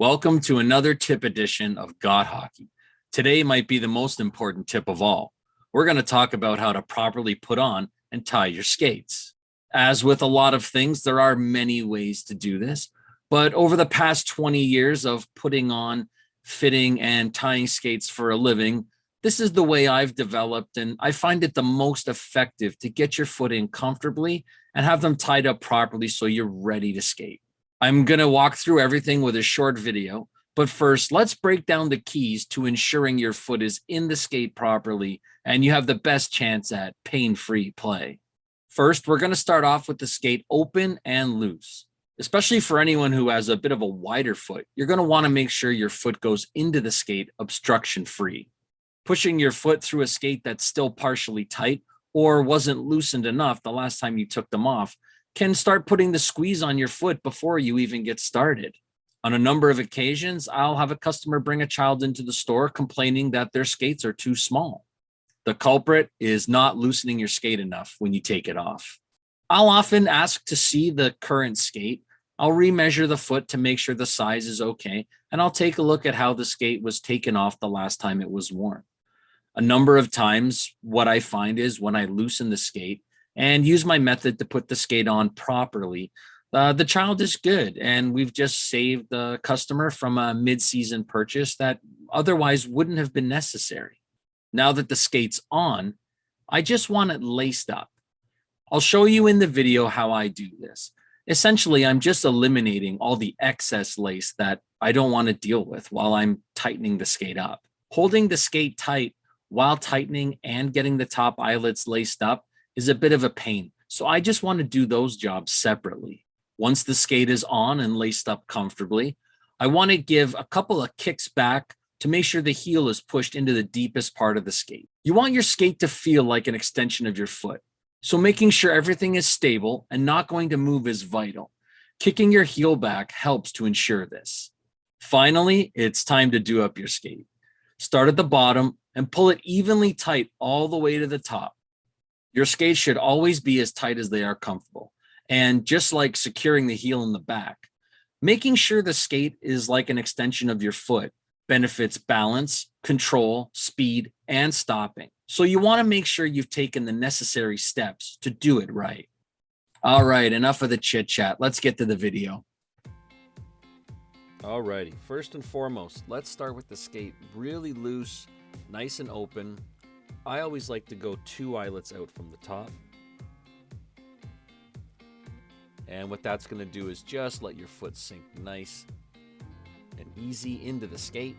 Welcome to another tip edition of Got Hockey. Today might be the most important tip of all. We're going to talk about how to properly put on and tie your skates. As with a lot of things, there are many ways to do this, but over the past 20 years of putting on, fitting, and tying skates for a living, this is the way I've developed, and I find it the most effective to get your foot in comfortably and have them tied up properly so you're ready to skate. I'm going to walk through everything with a short video, but first, let's break down the keys to ensuring your foot is in the skate properly and you have the best chance at pain-free play. First, we're going to start off with the skate open and loose. Especially for anyone who has a bit of a wider foot, you're going to want to make sure your foot goes into the skate obstruction-free. Pushing your foot through a skate that's still partially tight or wasn't loosened enough the last time you took them off can start putting the squeeze on your foot before you even get started. On a number of occasions, I'll have a customer bring a child into the store complaining that their skates are too small. The culprit is not loosening your skate enough when you take it off. I'll often ask to see the current skate. I'll remeasure the foot to make sure the size is okay, and I'll take a look at how the skate was taken off the last time it was worn. A number of times, what I find is when I loosen the skate and use my method to put the skate on properly, the child is good, and we've just saved the customer from a mid-season purchase that otherwise wouldn't have been necessary. Now that the skate's on, I just want it laced up. I'll show you in the video how I do this. Essentially, I'm just eliminating all the excess lace that I don't want to deal with while I'm tightening the skate up. Holding the skate tight while tightening and getting the top eyelets laced up is a bit of a pain, so I just want to do those jobs separately. Once the skate is on and laced up comfortably, I want to give a couple of kicks back to make sure the heel is pushed into the deepest part of the skate. You want your skate to feel like an extension of your foot, so making sure everything is stable and not going to move is vital. Kicking your heel back helps to ensure this. Finally, it's time to do up your skate. Start at the bottom and pull it evenly tight all the way to the top. Your skates should always be as tight as they are comfortable. And just like securing the heel in the back, making sure the skate is like an extension of your foot benefits balance, control, speed, and stopping. So you want to make sure you've taken the necessary steps to do it right. All right, enough of the chit chat. Let's get to the video. Alrighty, first and foremost, let's start with the skate really loose, nice and open. I always like to go 2 eyelets out from the top. And what that's going to do is just let your foot sink nice and easy into the skate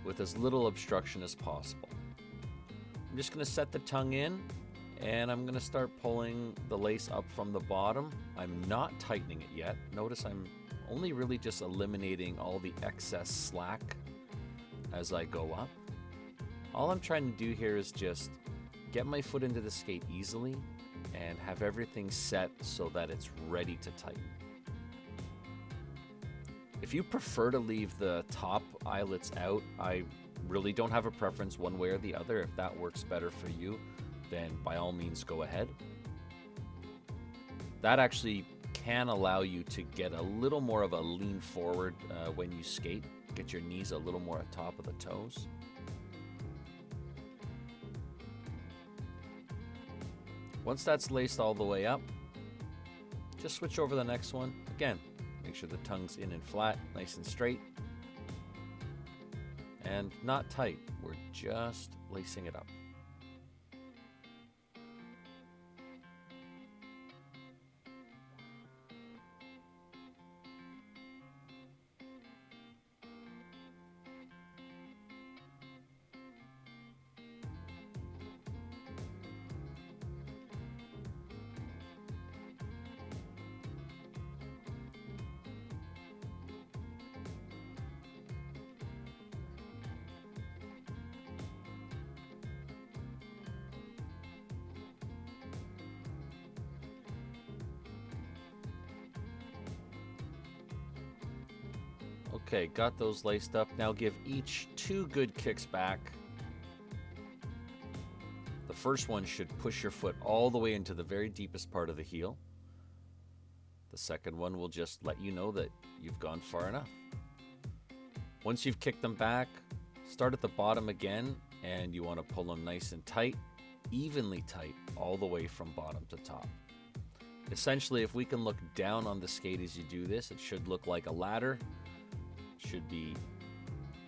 with as little obstruction as possible. I'm just going to set the tongue in, and I'm going to start pulling the lace up from the bottom. I'm not tightening it yet. Notice I'm only really just eliminating all the excess slack as I go up. All I'm trying to do here is just get my foot into the skate easily and have everything set so that it's ready to tighten. If you prefer to leave the top eyelets out, I really don't have a preference one way or the other. If that works better for you, then by all means go ahead. That actually can allow you to get a little more of a lean forward when you skate. Get your knees a little more at top of the toes. Once that's laced all the way up, just switch over the next one. Again, make sure the tongue's in and flat, nice and straight. And not tight, we're just lacing it up. Okay, got those laced up. Now give each 2 good kicks back. The first one should push your foot all the way into the very deepest part of the heel. The second one will just let you know that you've gone far enough. Once you've kicked them back, start at the bottom again, and you want to pull them nice and tight, evenly tight, all the way from bottom to top. Essentially, if we can look down on the skate as you do this, it should look like a ladder. It should be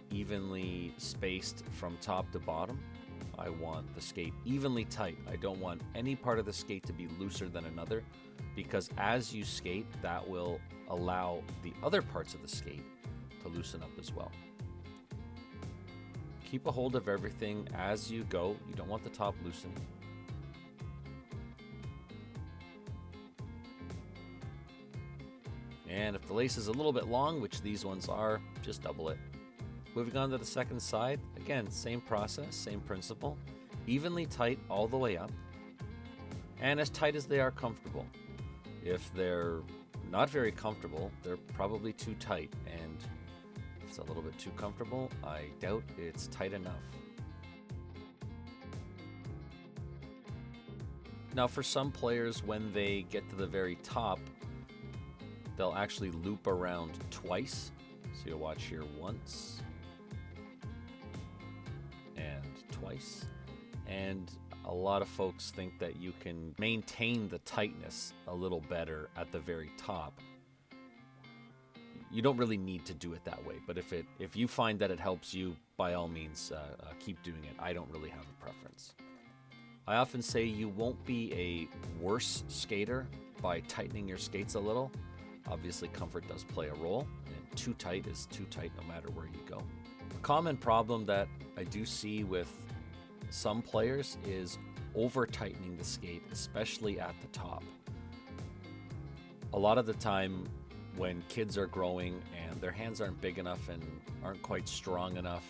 evenly spaced from top to bottom. I want the skate evenly tight. I don't want any part of the skate to be looser than another, because as you skate, that will allow the other parts of the skate to loosen up as well. Keep a hold of everything as you go. You don't want the top loosening. And if the lace is a little bit long, which these ones are, just double it. Moving on to the second side, again, same process, same principle. Evenly tight all the way up, and as tight as they are comfortable. If they're not very comfortable, they're probably too tight, and if it's a little bit too comfortable, I doubt it's tight enough. Now for some players, when they get to the very top, they'll actually loop around twice. So you'll watch here once and twice. And a lot of folks think that you can maintain the tightness a little better at the very top. You don't really need to do it that way, but if you find that it helps you, by all means, keep doing it. I don't really have a preference. I often say you won't be a worse skater by tightening your skates a little. Obviously, comfort does play a role, and too tight is too tight no matter where you go. A common problem that I do see with some players is over-tightening the skate, especially at the top. A lot of the time, when kids are growing and their hands aren't big enough and aren't quite strong enough,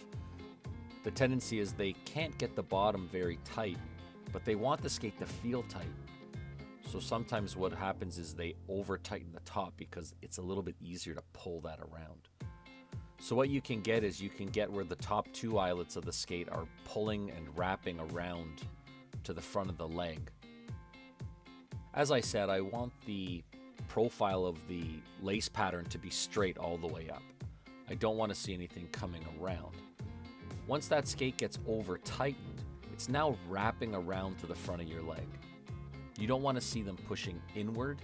the tendency is they can't get the bottom very tight, but they want the skate to feel tight. So sometimes what happens is they over tighten the top because it's a little bit easier to pull that around. So what you can get is you can get where the top two eyelets of the skate are pulling and wrapping around to the front of the leg. As I said, I want the profile of the lace pattern to be straight all the way up. I don't want to see anything coming around. Once that skate gets over tightened, it's now wrapping around to the front of your leg. You don't want to see them pushing inward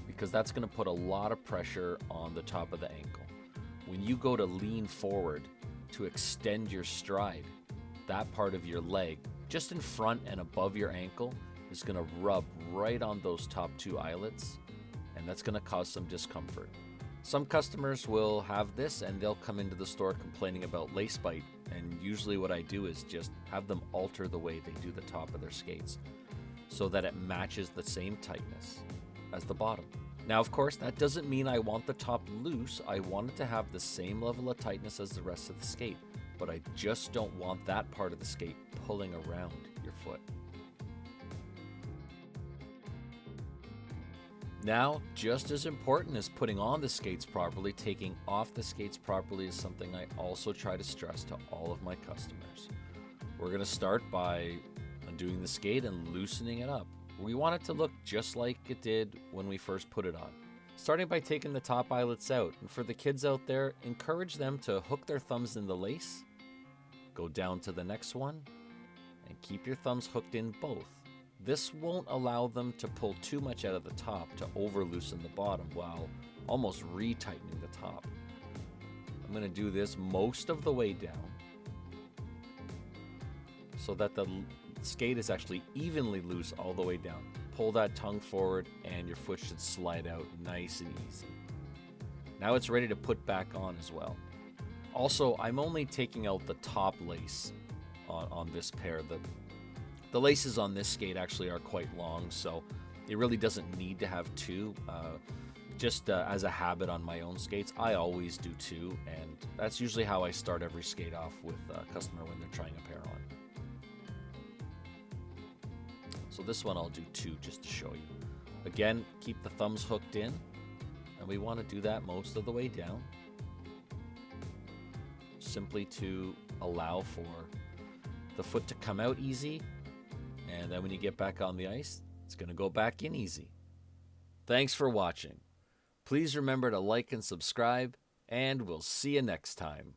because that's going to put a lot of pressure on the top of the ankle. When you go to lean forward to extend your stride, that part of your leg, just in front and above your ankle, is going to rub right on those top two eyelets, and that's going to cause some discomfort. Some customers will have this and they'll come into the store complaining about lace bite, and usually what I do is just have them alter the way they do the top of their skates so that it matches the same tightness as the bottom. Now, of course, that doesn't mean I want the top loose. I want it to have the same level of tightness as the rest of the skate, but I just don't want that part of the skate pulling around your foot. Now, just as important as putting on the skates properly, taking off the skates properly is something I also try to stress to all of my customers. We're going to start by undoing the skate and loosening it up. We want it to look just like it did when we first put it on. Starting by taking the top eyelets out, and for the kids out there, encourage them to hook their thumbs in the lace, go down to the next one, and keep your thumbs hooked in both. This won't allow them to pull too much out of the top to over loosen the bottom while almost retightening the top. I'm going to do this most of the way down so that the skate is actually evenly loose all the way down. Pull that tongue forward and your foot should slide out nice and easy. Now it's ready to put back on as well. Also, I'm only taking out the top lace on this pair. The laces on this skate actually are quite long, so it really doesn't need to have two. Just as a habit on my own skates, I always do two, and that's usually how I start every skate off with a customer when they're trying a pair on. So this one I'll do two just to show you. Again, keep the thumbs hooked in, and we want to do that most of the way down, simply to allow for the foot to come out easy, and then when you get back on the ice, it's going to go back in easy. Thanks for watching. Please remember to like and subscribe, and we'll see you next time.